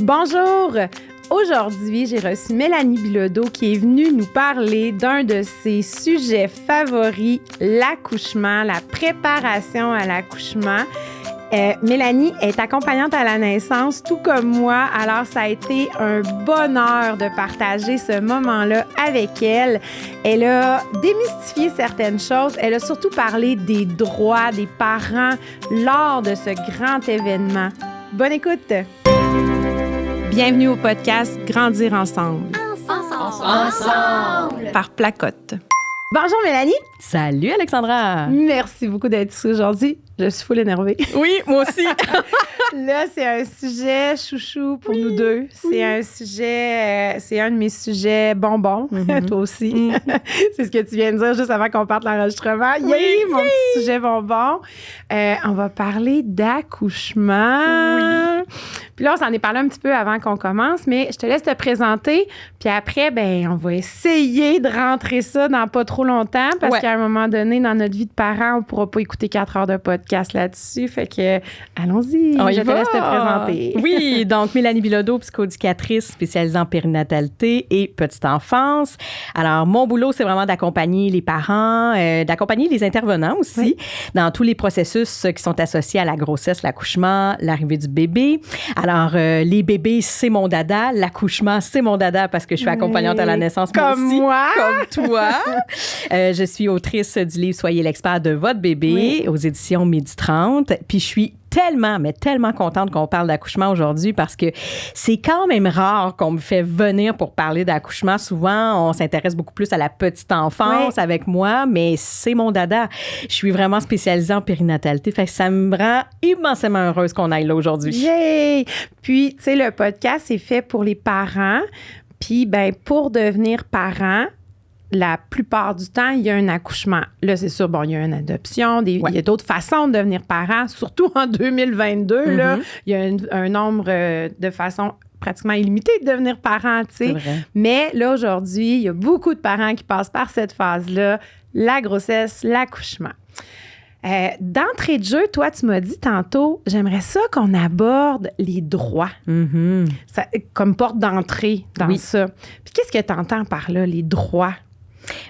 Bonjour! Aujourd'hui, j'ai reçu Mélanie Bilodeau qui est venue nous parler d'un de ses sujets favoris, l'accouchement, la préparation à l'accouchement. Mélanie est accompagnante à la naissance, tout comme moi, alors ça a été un bonheur de partager ce moment-là avec elle. Elle a démystifié certaines choses, elle a surtout parlé des droits des parents lors de ce grand événement. Bonne écoute! Bienvenue au podcast Grandir ensemble. Ensemble! Par Placote. Bonjour Mélanie! Salut Alexandra! Merci beaucoup d'être ici aujourd'hui. Je suis full énervée. Oui, moi aussi! Là, c'est un sujet chouchou pour nous deux. C'est un sujet, c'est un de mes sujets bonbons. Toi aussi. C'est ce que tu viens de dire juste avant qu'on parte l'enregistrement. Mon petit sujet bonbon. On va parler d'accouchement. Puis là, on s'en est parlé un petit peu avant qu'on commence, mais je te laisse te présenter. Puis après, on va essayer de rentrer ça dans pas trop longtemps parce qu'à un moment donné, dans notre vie de parents, on ne pourra pas écouter 4 heures de podcast là-dessus. Fait que, allons-y. Je te laisse te présenter. Oui, donc Mélanie Bilodeau, psychoéducatrice spécialisée en périnatalité et petite enfance. Alors, mon boulot, c'est vraiment d'accompagner les parents, d'accompagner les intervenants aussi dans tous les processus qui sont associés à la grossesse, l'accouchement, l'arrivée du bébé. Alors, les bébés, c'est mon dada. L'accouchement, c'est mon dada parce que je suis accompagnante à la naissance. Comme moi. Comme toi. Je suis autrice du livre « Soyez l'expert de votre bébé » aux éditions Midi 30. Puis, je suis tellement contente qu'on parle d'accouchement aujourd'hui parce que c'est quand même rare qu'on me fait venir pour parler d'accouchement. Souvent, on s'intéresse beaucoup plus à la petite enfance avec moi, mais c'est mon dada. Je suis vraiment spécialisée en périnatalité. Fait que ça me rend immensément heureuse qu'on aille là aujourd'hui. Yay! Puis, tu sais, le podcast, c'est fait pour les parents. Puis, pour devenir parent, la plupart du temps, il y a un accouchement. Là, c'est sûr, il y a une adoption, il y a d'autres façons de devenir parent, surtout en 2022. Là, il y a un nombre de façons pratiquement illimité de devenir parent, tu sais. Mais là, aujourd'hui, il y a beaucoup de parents qui passent par cette phase-là, la grossesse, l'accouchement. D'entrée de jeu, toi, tu m'as dit tantôt, j'aimerais ça qu'on aborde les droits, ça, comme porte d'entrée dans ça. Puis qu'est-ce que tu entends par là, les droits?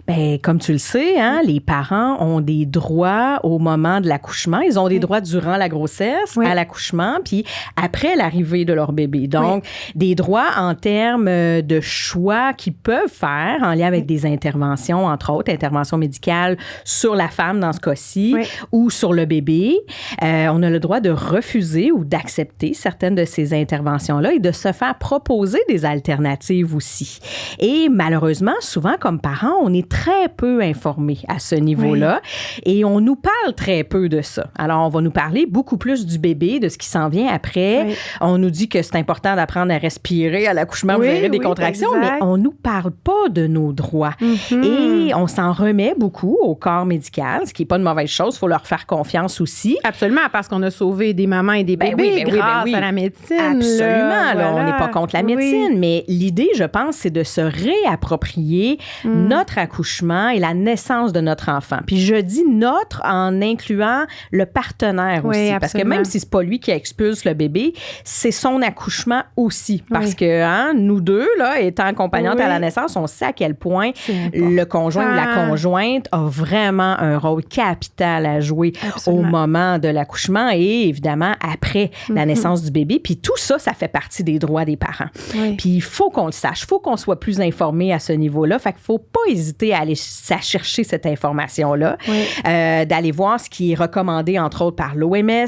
Bien, comme tu le sais, les parents ont des droits au moment de l'accouchement. Ils ont des droits durant la grossesse, à l'accouchement, puis après l'arrivée de leur bébé. Donc, des droits en termes de choix qu'ils peuvent faire en lien avec des interventions, entre autres, interventions médicales sur la femme dans ce cas-ci ou sur le bébé. On a le droit de refuser ou d'accepter certaines de ces interventions-là et de se faire proposer des alternatives aussi. Et malheureusement, souvent, comme parents, on est très peu informés à ce niveau-là et on nous parle très peu de ça. Alors, on va nous parler beaucoup plus du bébé, de ce qui s'en vient après. On nous dit que c'est important d'apprendre à respirer à l'accouchement, vous verrez des contractions, mais on nous parle pas de nos droits. Et on s'en remet beaucoup au corps médical, ce qui n'est pas une mauvaise chose. Il faut leur faire confiance aussi. Absolument, parce qu'on a sauvé des mamans et des bébés grâce à la médecine. Absolument. Là, on n'est pas contre la médecine, mais l'idée, je pense, c'est de se réapproprier notre accouchement et la naissance de notre enfant. Puis je dis notre en incluant le partenaire aussi. Parce que même si c'est pas lui qui expulse le bébé, c'est son accouchement aussi. Parce que nous deux, là, étant accompagnantes à la naissance, on sait à quel point le conjoint ou la conjointe a vraiment un rôle capital à jouer au moment de l'accouchement et évidemment après la naissance du bébé. Puis tout ça, ça fait partie des droits des parents. Puis il faut qu'on le sache, il faut qu'on soit plus informé à ce niveau-là. Fait qu'il faut pas hésiter à aller chercher cette information-là, d'aller voir ce qui est recommandé, entre autres, par l'OMS,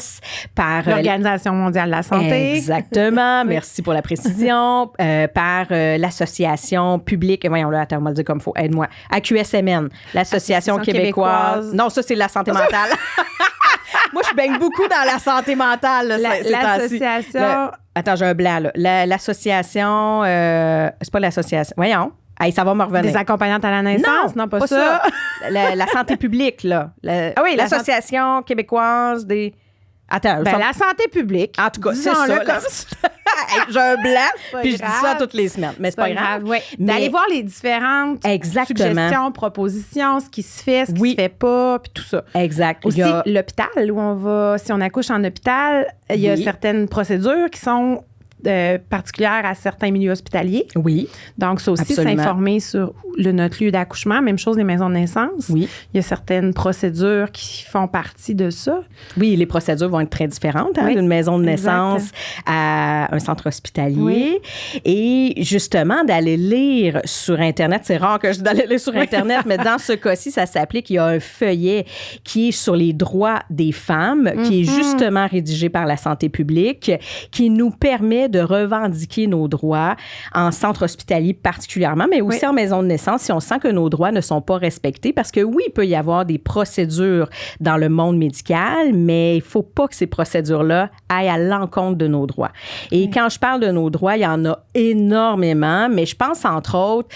par l'Organisation mondiale de la santé. Exactement. Merci pour la précision. Par l'association publique, voyons là, attends, on va le dire comme il faut, aide-moi. AQSMN, l'Association québécoise. Non, ça, c'est la santé mentale. Moi, je baigne beaucoup dans la santé mentale. L'association... Attends, j'ai un blanc, là. L'association... c'est pas l'association... Voyons. Hey, ça va me revenir. Des accompagnantes à la naissance? Non, pas ça. La santé publique, là. L'Association québécoise des... Attends. La santé publique. En tout cas, c'est ça. J'ai un blanc, puis je dis ça toutes les semaines. Mais c'est pas grave. Mais d'aller voir les différentes suggestions, propositions, ce qui se fait, ce qui se fait pas, puis tout ça. Exact. Aussi, l'hôpital, où on va, si on accouche en hôpital, il y a certaines procédures qui sont particulière à certains milieux hospitaliers. Oui. Donc, ça aussi, s'informer sur notre lieu d'accouchement. Même chose, les maisons de naissance. Oui. Il y a certaines procédures qui font partie de ça. Oui, les procédures vont être très différentes d'une maison de naissance à un centre hospitalier. Oui. Et justement, d'aller lire sur Internet, c'est rare que je d'aller lire sur Internet, mais dans ce cas-ci, ça s'applique. Il y a un feuillet qui est sur les droits des femmes, qui est justement rédigé par la santé publique, qui nous permet de revendiquer nos droits en centre hospitalier particulièrement, mais aussi en maison de naissance si on sent que nos droits ne sont pas respectés. Parce que oui, il peut y avoir des procédures dans le monde médical, mais il ne faut pas que ces procédures-là aillent à l'encontre de nos droits. Et quand je parle de nos droits, il y en a énormément, mais je pense entre autres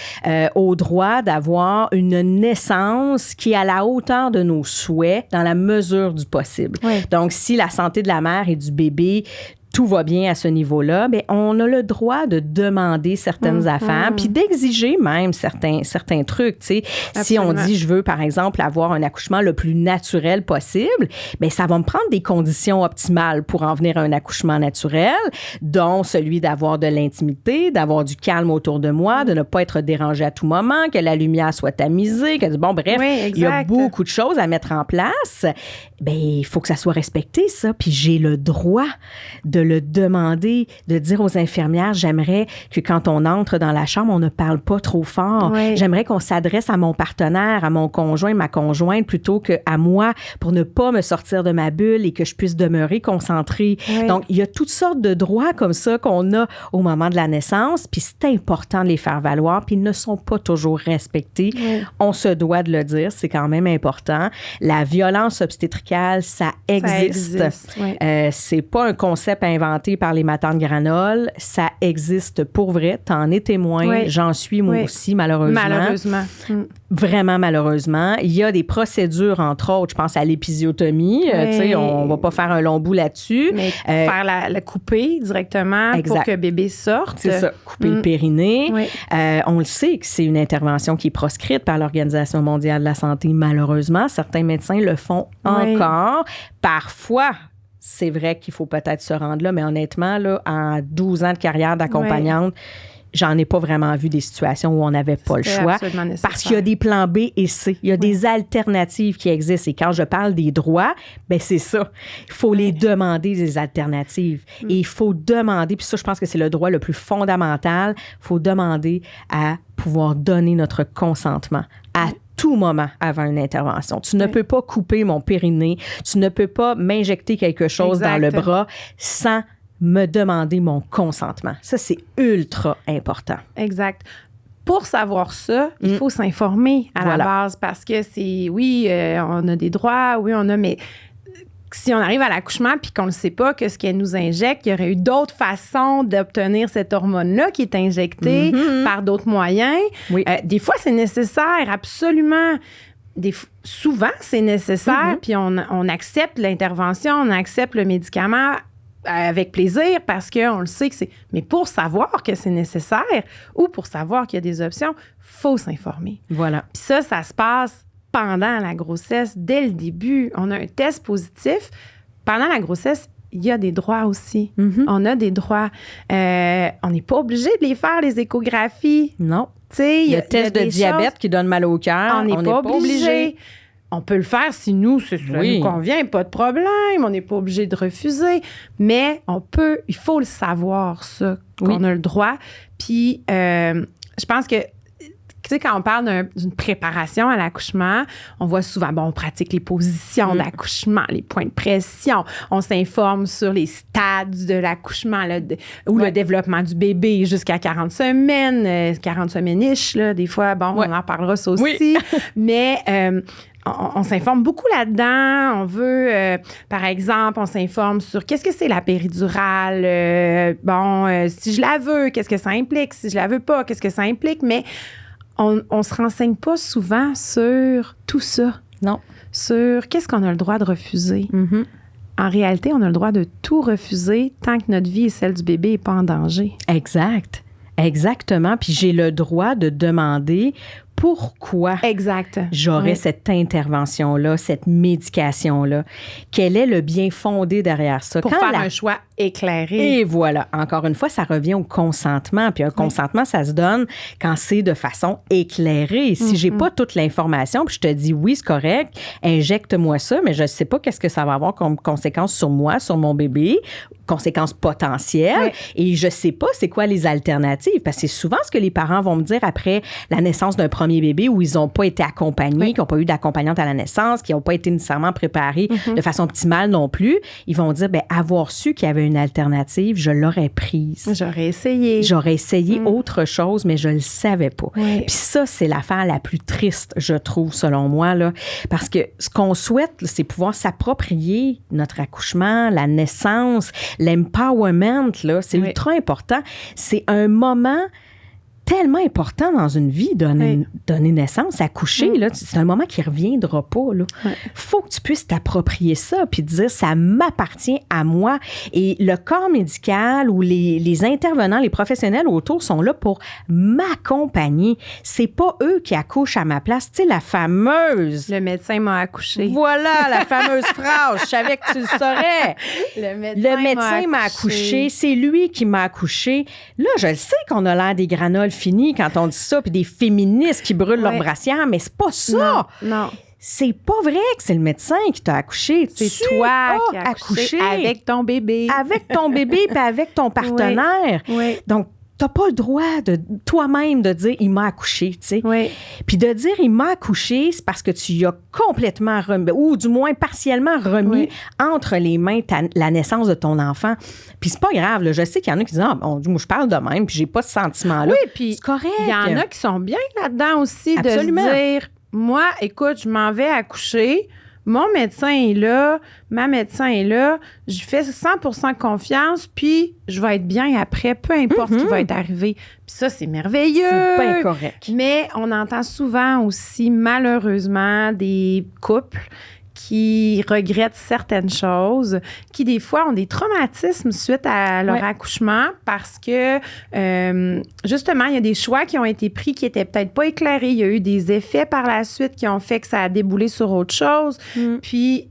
au droit d'avoir une naissance qui est à la hauteur de nos souhaits dans la mesure du possible. Oui. Donc, si la santé de la mère et du bébé, tout va bien à ce niveau-là, bien, on a le droit de demander certaines affaires, puis d'exiger même certains trucs. Tu sais, si on dit, je veux, par exemple, avoir un accouchement le plus naturel possible, bien, ça va me prendre des conditions optimales pour en venir à un accouchement naturel, dont celui d'avoir de l'intimité, d'avoir du calme autour de moi, de ne pas être dérangé à tout moment, que la lumière soit tamisée, que, bon, bref, il y a beaucoup de choses à mettre en place. Bien, il faut que ça soit respecté, ça, puis j'ai le droit de le demander, de dire aux infirmières, j'aimerais que quand on entre dans la chambre, on ne parle pas trop fort. Oui. J'aimerais qu'on s'adresse à mon partenaire, à mon conjoint, ma conjointe, plutôt qu'à moi, pour ne pas me sortir de ma bulle et que je puisse demeurer concentrée. Oui. Donc, il y a toutes sortes de droits comme ça qu'on a au moment de la naissance, puis c'est important de les faire valoir, puis ils ne sont pas toujours respectés. Oui. On se doit de le dire, c'est quand même important. La violence obstétricale, ça existe. Oui. C'est pas un concept inventé par les matantes granoles. Ça existe pour vrai. T'en es témoin. Oui. J'en suis moi aussi, malheureusement. Malheureusement. Vraiment, malheureusement. Il y a des procédures, entre autres, je pense à l'épisiotomie. Tu sais, on va pas faire un long bout là-dessus. Mais faire la couper directement pour que bébé sorte. C'est ça, couper le périnée. Oui. On le sait que c'est une intervention qui est proscrite par l'Organisation mondiale de la santé, malheureusement. Certains médecins le font encore. Parfois, c'est vrai qu'il faut peut-être se rendre là, mais honnêtement, là, en 12 ans de carrière d'accompagnante, j'en ai pas vraiment vu des situations où on n'avait pas le choix. Parce qu'il y a des plans B et C. Il y a des alternatives qui existent. Et quand je parle des droits, bien, c'est ça. Il faut les demander, des alternatives. Et il faut demander, puis ça, je pense que c'est le droit le plus fondamental, il faut demander à pouvoir donner notre consentement à tout moment avant une intervention. Tu ne peux pas couper mon périnée, tu ne peux pas m'injecter quelque chose dans le bras sans me demander mon consentement. Ça, c'est ultra important. Exact. Pour savoir ça, il faut s'informer à la base parce que c'est, on a des droits, mais si on arrive à l'accouchement puis qu'on ne le sait pas que ce qu'elle nous injecte, il y aurait eu d'autres façons d'obtenir cette hormone-là qui est injectée par d'autres moyens. Oui. Des fois, c'est nécessaire, absolument. Souvent, c'est nécessaire, puis on accepte l'intervention, on accepte le médicament avec plaisir parce qu'on le sait que c'est... Mais pour savoir que c'est nécessaire ou pour savoir qu'il y a des options, il faut s'informer. Voilà. Puis ça se passe pendant la grossesse, dès le début. On a un test positif. Pendant la grossesse, il y a des droits aussi. On a des droits. On n'est pas obligé de les faire, les échographies. Non. Il y a le test de diabète qui donne mal au cœur. On n'est pas obligé. On peut le faire si nous, ça nous convient, pas de problème. On n'est pas obligé de refuser. Mais il faut le savoir, ça, qu'on a le droit. Puis, je pense que, tu sais, quand on parle d'une préparation à l'accouchement, on voit souvent, on pratique les positions d'accouchement, les points de pression. On s'informe sur les stades de l'accouchement ou le développement du bébé jusqu'à 40 semaines, 40 semaines-ish, là, des fois. On en parlera ça aussi. Oui. Mais... on s'informe beaucoup là-dedans. On veut, par exemple, on s'informe sur qu'est-ce que c'est la péridurale. Si je la veux, qu'est-ce que ça implique? Si je la veux pas, qu'est-ce que ça implique? Mais on se renseigne pas souvent sur tout ça. Non. Sur qu'est-ce qu'on a le droit de refuser. En réalité, on a le droit de tout refuser tant que notre vie et celle du bébé n'est pas en danger. Exact. Exactement. Puis j'ai le droit de demander pourquoi j'aurais cette intervention-là, cette médication-là. Quel est le bien fondé derrière ça? Pour faire un choix éclairé. Et voilà. Encore une fois, ça revient au consentement. Puis un consentement, ça se donne quand c'est de façon éclairée. Si j'ai pas toute l'information, puis je te dis oui, c'est correct, injecte-moi ça, mais je sais pas qu'est-ce que ça va avoir comme conséquence sur moi, sur mon bébé, conséquences potentielles. Et je sais pas c'est quoi les alternatives. Parce que c'est souvent ce que les parents vont me dire après la naissance d'un premier bébé où ils n'ont pas été accompagnés, qui n'ont pas eu d'accompagnante à la naissance, qui n'ont pas été nécessairement préparés de façon optimale non plus. Ils vont dire, avoir su qu'il y avait une alternative, je l'aurais prise. J'aurais essayé autre chose, mais je le savais pas. Puis ça, c'est l'affaire la plus triste, je trouve, selon moi, là, parce que ce qu'on souhaite, c'est pouvoir s'approprier notre accouchement, la naissance, l'empowerment, là, c'est ultra important. C'est un moment tellement important dans une vie, donner naissance, accoucher, là, c'est un moment qui ne reviendra pas. Il faut que tu puisses t'approprier ça puis te dire, ça m'appartient à moi. Et le corps médical ou les intervenants, les professionnels autour sont là pour m'accompagner. C'est pas eux qui accouchent à ma place. Tu sais, la fameuse... Le médecin m'a accouché. Voilà, la fameuse phrase. Je savais que tu le saurais. Le médecin m'a accouché. C'est lui qui m'a accouché. Là, je le sais qu'on a l'air des granoles fini quand on dit ça, puis des féministes qui brûlent leur brassière, mais c'est pas ça. Non. C'est pas vrai que c'est le médecin qui t'a accouché. C'est toi qui as accouché avec ton bébé. Avec ton bébé puis avec ton partenaire. Oui. Donc, t'as pas le droit de toi-même de dire « il m'a accouché », tu sais. Puis de dire « il m'a accouché », c'est parce que tu y as complètement remis, ou du moins partiellement remis entre les mains la naissance de ton enfant. Puis c'est pas grave, là. Je sais qu'il y en a qui disent « ah, bon, moi, je parle de même, puis j'ai pas ce sentiment-là. » Oui, puis c'est correct. Il y en a qui sont bien là-dedans aussi. Absolument. De se dire « moi, écoute, je m'en vais accoucher. » Mon médecin est là, ma médecin est là, je fais 100% confiance, puis je vais être bien après, peu importe ce qui va être arrivé. Puis ça, c'est merveilleux. C'est pas incorrect. Mais on entend souvent aussi, malheureusement, des couples qui regrettent certaines choses, qui des fois ont des traumatismes suite à leur accouchement parce que, justement, il y a des choix qui ont été pris qui n'étaient peut-être pas éclairés. Il y a eu des effets par la suite qui ont fait que ça a déboulé sur autre chose. Puis,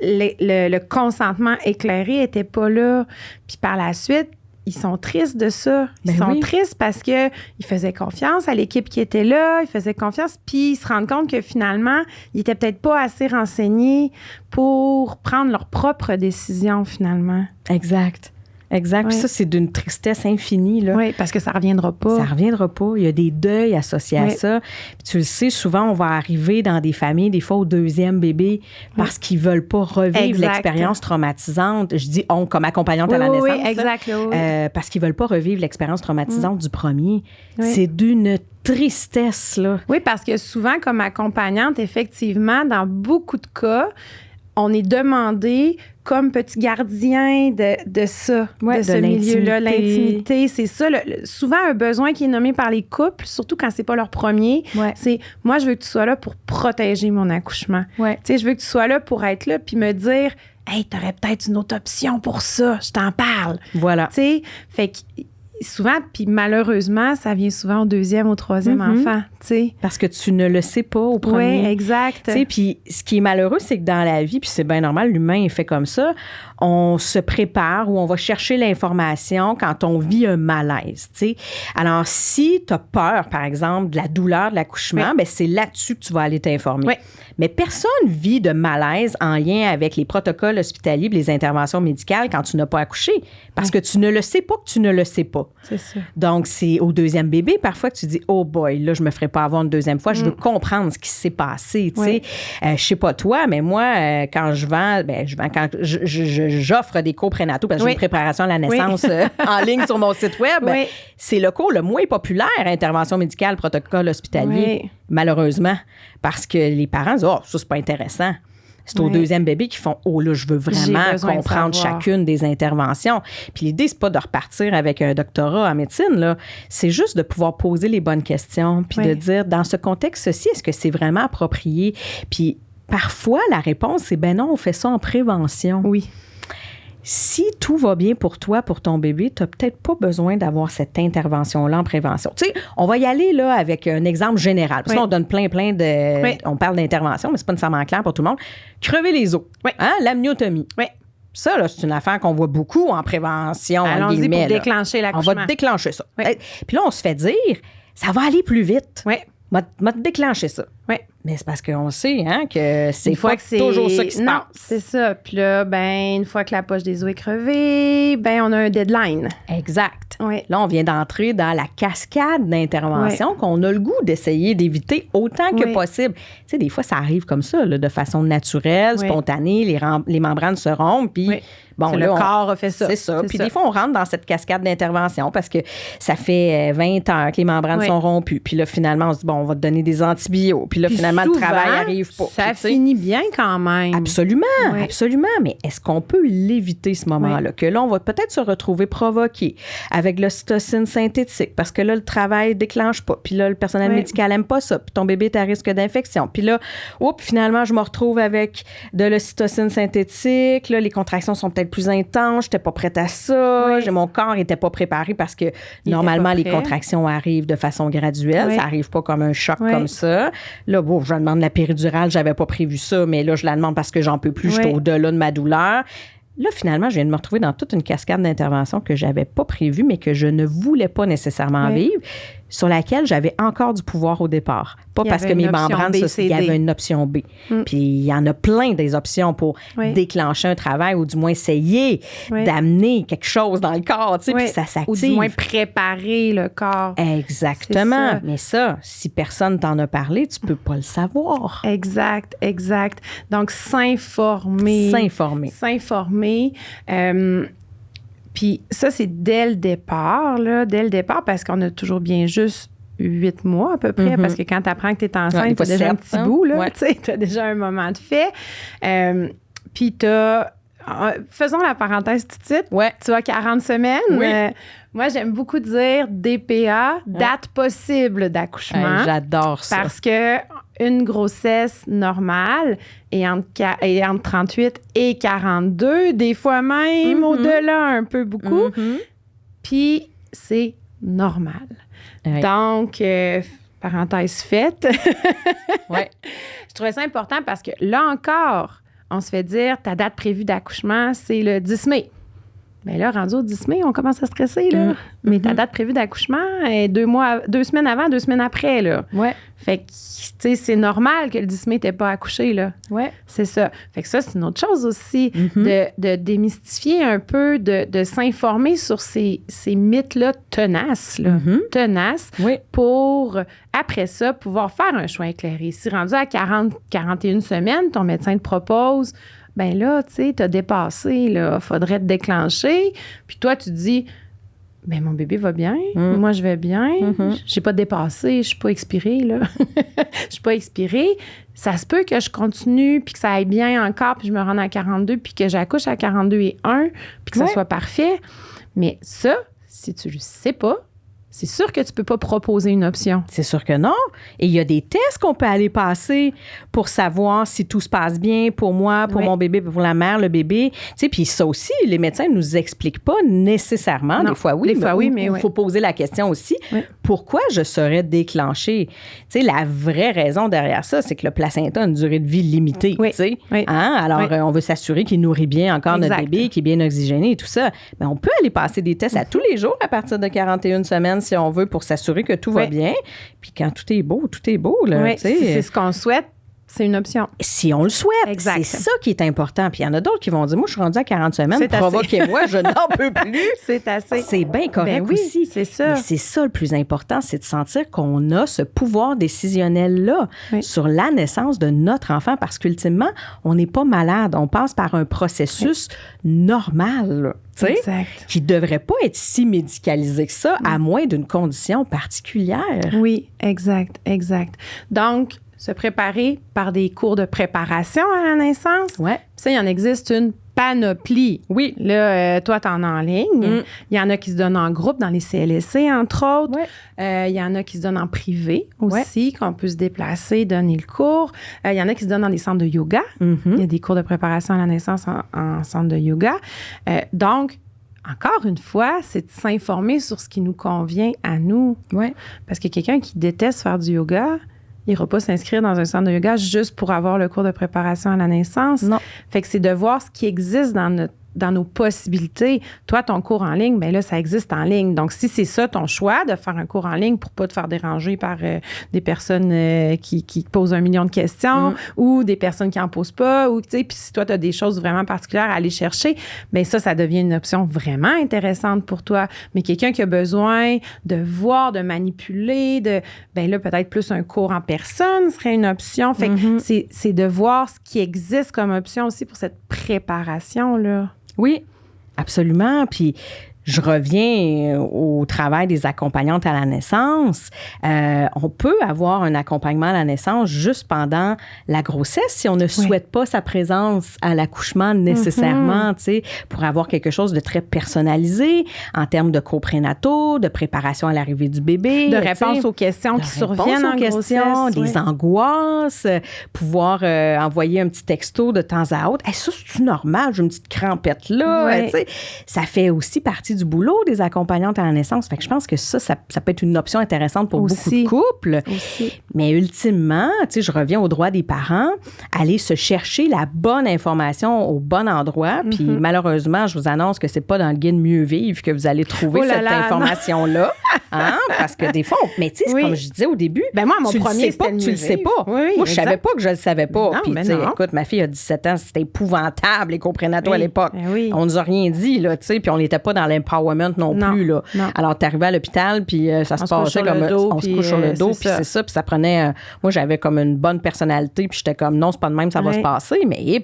le consentement éclairé n'était pas là. Puis par la suite, ils sont tristes de ça. Ils sont tristes parce qu'ils faisaient confiance à l'équipe qui était là, ils faisaient confiance, puis ils se rendent compte que finalement, ils n'étaient peut-être pas assez renseignés pour prendre leurs propres décisions, finalement. Exact. Puis ça, c'est d'une tristesse infinie, là. Oui, parce que ça ne reviendra pas. Ça ne reviendra pas. Il y a des deuils associés à ça. Puis tu le sais, souvent, on va arriver dans des familles, des fois au deuxième bébé, parce qu'ils ne veulent pas revivre l'expérience traumatisante. Je dis « on » comme accompagnante à la naissance. Oui, exact. Parce qu'ils ne veulent pas revivre l'expérience traumatisante du premier. C'est d'une tristesse, là. Oui, parce que souvent, comme accompagnante, effectivement, dans beaucoup de cas, on est demandé comme petit gardien de ça, de ce milieu-là, l'intimité. C'est ça, souvent un besoin qui est nommé par les couples, surtout quand c'est pas leur premier, c'est « moi, je veux que tu sois là pour protéger mon accouchement. Tu sais, je veux que tu sois là pour être là puis me dire « Hey, t'aurais peut-être une autre option pour ça, je t'en parle. » Voilà. Tu sais, fait que souvent, puis malheureusement, ça vient souvent au deuxième, au troisième enfant, tu sais. Parce que tu ne le sais pas au premier. Oui, exact. Tu sais, puis ce qui est malheureux, c'est que dans la vie, puis c'est bien normal, l'humain est fait comme ça, on se prépare ou on va chercher l'information quand on vit un malaise, tu sais. Alors, si tu as peur, par exemple, de la douleur de l'accouchement, ben c'est là-dessus que tu vas aller t'informer. Mais personne vit de malaise en lien avec les protocoles hospitaliers et les interventions médicales quand tu n'as pas accouché. Parce que tu ne le sais pas que tu ne le sais pas. C'est ça. Donc, c'est au deuxième bébé, parfois, que tu dis « Oh boy, là, je me ferai pas avoir une deuxième fois. Je veux comprendre ce qui s'est passé. » Tu sais, je sais pas toi, mais moi, quand je vends, quand j'offre des cours prénataux, parce que j'ai une préparation à la naissance en ligne sur mon site web, c'est le cours le moins populaire, intervention médicale, protocole hospitalier, malheureusement, parce que les parents disent « Oh, ça, c'est pas intéressant. » C'est au deuxième bébé qui font « Oh là, je veux vraiment comprendre chacune des interventions. » Puis l'idée, c'est pas de repartir avec un doctorat en médecine, là. C'est juste de pouvoir poser les bonnes questions puis de dire, dans ce contexte-ci, est-ce que c'est vraiment approprié? Puis parfois, la réponse, c'est « Ben non, on fait ça en prévention. » Oui. si tout va bien pour toi, pour ton bébé, tu n'as peut-être pas besoin d'avoir cette intervention-là en prévention. Tu sais, on va y aller là avec un exemple général. Parce qu'on donne plein de... On parle d'intervention, mais c'est pas nécessairement clair pour tout le monde. Crever les os. Hein? L'amniotomie. Ça, là, c'est une affaire qu'on voit beaucoup en prévention. Allons-y pour déclencher l'accouchement. On va déclencher ça. Puis là, on se fait dire, ça va aller plus vite. M'a déclenché ça. Mais c'est parce qu'on sait que c'est pas toujours ça qui se passe. C'est ça. Puis là, une fois que la poche des os est crevée, on a un deadline. Exact. Là, on vient d'entrer dans la cascade d'intervention qu'on a le goût d'essayer d'éviter autant que possible. Tu sais, des fois, ça arrive comme ça, là, de façon naturelle, spontanée, les membranes se rompent, puis... Bon, là, le corps a fait ça. C'est ça. Puis des fois, on rentre dans cette cascade d'intervention parce que ça fait 20 heures que les membranes sont rompues. Puis là, finalement, on se dit, bon, on va te donner des antibiotiques. Puis là, finalement, souvent, le travail n'arrive pas. Ça finit bien quand même. Absolument, absolument. Mais est-ce qu'on peut l'éviter, ce moment-là? Que là, on va peut-être se retrouver provoqué avec l'ocytocine synthétique parce que là, le travail ne déclenche pas. Puis là, le personnel médical n'aime pas ça. Puis ton bébé est à risque d'infection. Puis là, finalement, je me retrouve avec de l'ocytocine synthétique. Là, les contractions sont peut-être plus intense, j'étais pas prête à ça, mon corps était pas préparé parce que normalement les contractions arrivent de façon graduelle, ça arrive pas comme un choc comme ça. Là, je demande la péridurale, j'avais pas prévu ça, mais là je la demande parce que j'en peux plus, j'étais au-delà de ma douleur. Là, finalement, je viens de me retrouver dans toute une cascade d'interventions que j'avais pas prévue, mais que je ne voulais pas nécessairement vivre, sur laquelle j'avais encore du pouvoir au départ. Pas parce que mes membranes, il y avait une option B. Puis il y en a plein des options pour déclencher un travail ou du moins essayer d'amener quelque chose dans le corps, tu sais, puis ça s'active. Ou du moins préparer le corps. Exactement. Ça. Mais ça, si personne t'en a parlé, tu peux pas le savoir. Exact. Donc, s'informer. Puis ça, c'est dès le départ, parce qu'on a toujours bien juste 8 mois à peu près, parce que quand tu apprends que tu es enceinte, tu as déjà un petit bout, là, tu sais, tu as déjà un moment de fait. Puis faisons la parenthèse tout de suite. Tu as 40 semaines. Moi, j'aime beaucoup dire DPA, date possible d'accouchement. J'adore ça. Parce que une grossesse normale est entre 38 et 42, des fois même au-delà un peu beaucoup. Puis c'est normal. Donc, parenthèse faite. Je trouvais ça important parce que là encore, on se fait dire ta date prévue d'accouchement, c'est le 10 mai. Bien là, rendu au 10 mai, on commence à stresser, là. Mais ta date prévue d'accouchement est 2 semaines avant, 2 semaines après, là. Fait que, tu sais, c'est normal que le 10 mai t'aies pas accouché, là. C'est ça. Fait que ça, c'est une autre chose aussi, de démystifier un peu, de s'informer sur ces mythes-là tenaces, pour, après ça, pouvoir faire un choix éclairé. Si rendu à 41 semaines, ton médecin te propose... Ben là, tu sais, t'as dépassé, là, faudrait te déclencher. Puis toi, tu te dis, ben mon bébé va bien, moi je vais bien, j'ai pas dépassé, je suis pas expirée, là. Je suis pas expirée. Ça se peut que je continue, puis que ça aille bien encore, puis je me rende à 42, puis que j'accouche à 42 et 1, puis que ça soit parfait. Mais ça, si tu le sais pas, c'est sûr que tu peux pas proposer une option. C'est sûr que non. Et il y a des tests qu'on peut aller passer pour savoir si tout se passe bien pour moi, pour mon bébé, pour la mère, le bébé. Tu sais, puis ça aussi, les médecins ne nous expliquent pas nécessairement. Non, des fois, oui, mais il faut poser la question aussi. Pourquoi je serais déclenchée? Tu sais, la vraie raison derrière ça, c'est que le placenta a une durée de vie limitée. Tu sais. Alors, on veut s'assurer qu'il nourrit bien encore notre bébé, qu'il est bien oxygéné et tout ça. Mais on peut aller passer des tests à tous les jours à partir de 41 semaines si on veut, pour s'assurer que tout va bien. Puis quand tout est beau, là. Si c'est ce qu'on souhaite, c'est une option. Si on le souhaite, c'est ça qui est important. Puis il y en a d'autres qui vont dire, moi, je suis rendue à 40 semaines, provoquez-moi, je n'en peux plus. C'est assez. C'est bien correct aussi. C'est ça. Mais c'est ça le plus important, c'est de sentir qu'on a ce pouvoir décisionnel-là sur la naissance de notre enfant, parce qu'ultimement, on n'est pas malade. On passe par un processus normal, qui ne devrait pas être si médicalisé que ça, à moins d'une condition particulière. Oui, exact. Donc, se préparer par des cours de préparation à la naissance. Ça, il en existe une panoplie. Oui. Là, toi, tu en as en ligne. Il y en a qui se donnent en groupe dans les CLSC, entre autres. Il y en a qui se donnent en privé aussi, qu'on peut se déplacer, donner le cours. Il y en a qui se donnent dans des centres de yoga. Il y a des cours de préparation à la naissance en centre de yoga. Donc, encore une fois, c'est de s'informer sur ce qui nous convient à nous. Parce que quelqu'un qui déteste faire du yoga, il n'ira pas s'inscrire dans un centre de yoga juste pour avoir le cours de préparation à la naissance. Non. Fait que c'est de voir ce qui existe dans nos possibilités. Toi, ton cours en ligne, bien là, ça existe en ligne. Donc, si c'est ça ton choix, de faire un cours en ligne pour pas te faire déranger par des personnes qui posent 1 million de questions ou des personnes qui en posent pas, ou, tu sais, puis si toi, tu as des choses vraiment particulières à aller chercher, bien ça devient une option vraiment intéressante pour toi. Mais quelqu'un qui a besoin de voir, de manipuler, bien là, peut-être plus un cours en personne serait une option. Fait que c'est de voir ce qui existe comme option aussi pour cette préparation-là. Oui, absolument. Puis, je reviens au travail des accompagnantes à la naissance. On peut avoir un accompagnement à la naissance juste pendant la grossesse si on ne souhaite pas sa présence à l'accouchement nécessairement, tu sais, pour avoir quelque chose de très personnalisé en termes de coprénataux, de préparation à l'arrivée du bébé. De réponse aux questions qui surviennent en grossesse. Des angoisses, pouvoir envoyer un petit texto de temps à autre. Hey, ça, c'est-tu normal? J'ai une petite crampette là. Tu sais, ça fait aussi partie du boulot des accompagnantes à la naissance. Fait que je pense que ça peut être une option intéressante pour beaucoup de couples. Mais ultimement, tu sais, je reviens au droit des parents, aller se chercher la bonne information au bon endroit. Puis malheureusement, je vous annonce que c'est pas dans le guide Mieux vivre que vous allez trouver cette information-là. Hein? Parce que des fois, mais tu sais, comme je disais au début, ben moi, mon premier, tu le sais pas. Moi, je savais pas que je le savais pas. Puis, tu sais, écoute, ma fille a 17 ans, c'était épouvantable, les coprénataux à l'époque. On nous a rien dit, là, tu sais, puis on n'était pas dans l'empowerment non plus, là. Alors, t'arrivais à l'hôpital, puis ça se passait comme on se couche sur le dos, puis c'est ça, puis ça prenait. Moi, j'avais comme une bonne personnalité, puis j'étais comme non, c'est pas de même, ça va se passer, mais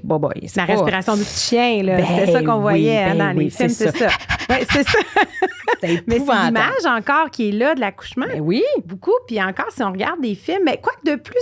la respiration du petit chien, là, c'était ça qu'on voyait dans les films, c'est ça. C'est ça. Mais c'est l'image encore qui est là de l'accouchement. Oui. Beaucoup. Puis encore, si on regarde des films, mais quoi que de plus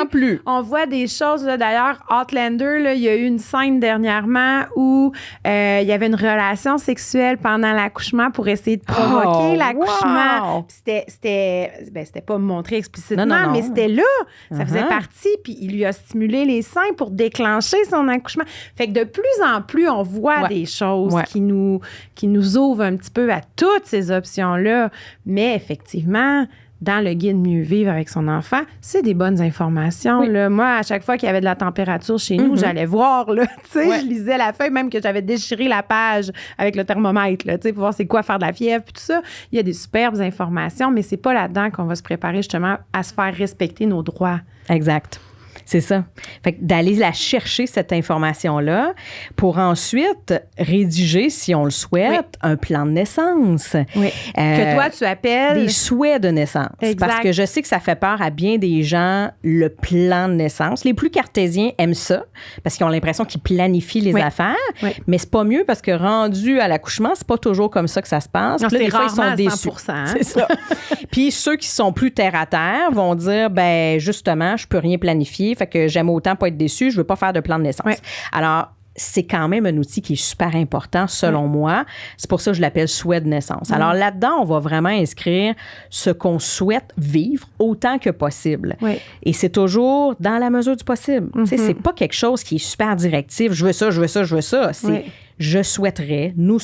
en plus. On voit des choses, là, d'ailleurs, Outlander, là, il y a eu une scène dernièrement où il y avait une relation sexuelle pendant l'accouchement pour essayer de provoquer l'accouchement. Wow. C'était pas montré explicitement, mais c'était là. Ça faisait partie. Puis il lui a stimulé les seins pour déclencher son accouchement. Fait que de plus en plus, on voit des choses qui nous ouvrent un petit peu à toutes ces options-là. Mais effectivement, dans le guide Mieux vivre avec son enfant, c'est des bonnes informations. Là. Moi, à chaque fois qu'il y avait de la température chez nous, j'allais voir, là, je lisais la feuille, même que j'avais déchiré la page avec le thermomètre, là, pour voir c'est quoi faire de la fièvre, puis tout ça. Il y a des superbes informations, mais c'est pas là-dedans qu'on va se préparer justement à se faire respecter nos droits. Exact. C'est ça. Fait que d'aller la chercher, cette information-là, pour ensuite rédiger, si on le souhaite, un plan de naissance. Que toi, tu appelles... Des souhaits de naissance. Exact. Parce que je sais que ça fait peur à bien des gens, le plan de naissance. Les plus cartésiens aiment ça, parce qu'ils ont l'impression qu'ils planifient les affaires. Mais c'est pas mieux, parce que rendu à l'accouchement, c'est pas toujours comme ça que ça se passe. Non, puis là, des fois, ils sont déçus. 100%, hein? C'est ça. Puis ceux qui sont plus terre-à-terre vont dire, ben justement, je peux rien planifier, fait que j'aime autant pas être déçue, je veux pas faire de plan de naissance. Alors, c'est quand même un outil qui est super important, selon moi. C'est pour ça que je l'appelle souhait de naissance. Alors là-dedans, on va vraiment inscrire ce qu'on souhaite vivre autant que possible. Et c'est toujours dans la mesure du possible. Tu sais, c'est pas quelque chose qui est super directif. Je veux ça, je veux ça, je veux ça. C'est je souhaiterais, nous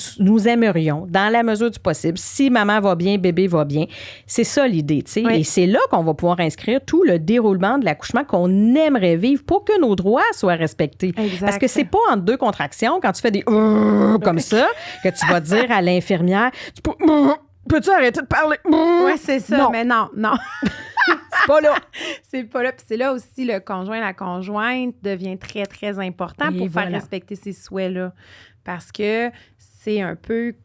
aimerions, dans la mesure du possible, si maman va bien, bébé va bien. C'est ça l'idée, tu sais. Et c'est là qu'on va pouvoir inscrire tout le déroulement de l'accouchement qu'on aimerait vivre pour que nos droits soient respectés. Parce que c'est pas entre deux contractions, quand tu fais des comme ça, que tu vas dire à l'infirmière, peux-tu arrêter de parler? Oui, c'est ça, non. mais non. C'est pas là. C'est pas là. Puis c'est là aussi le conjoint, la conjointe devient très, très important pour faire respecter ces souhaits-là. Parce que c'est un peu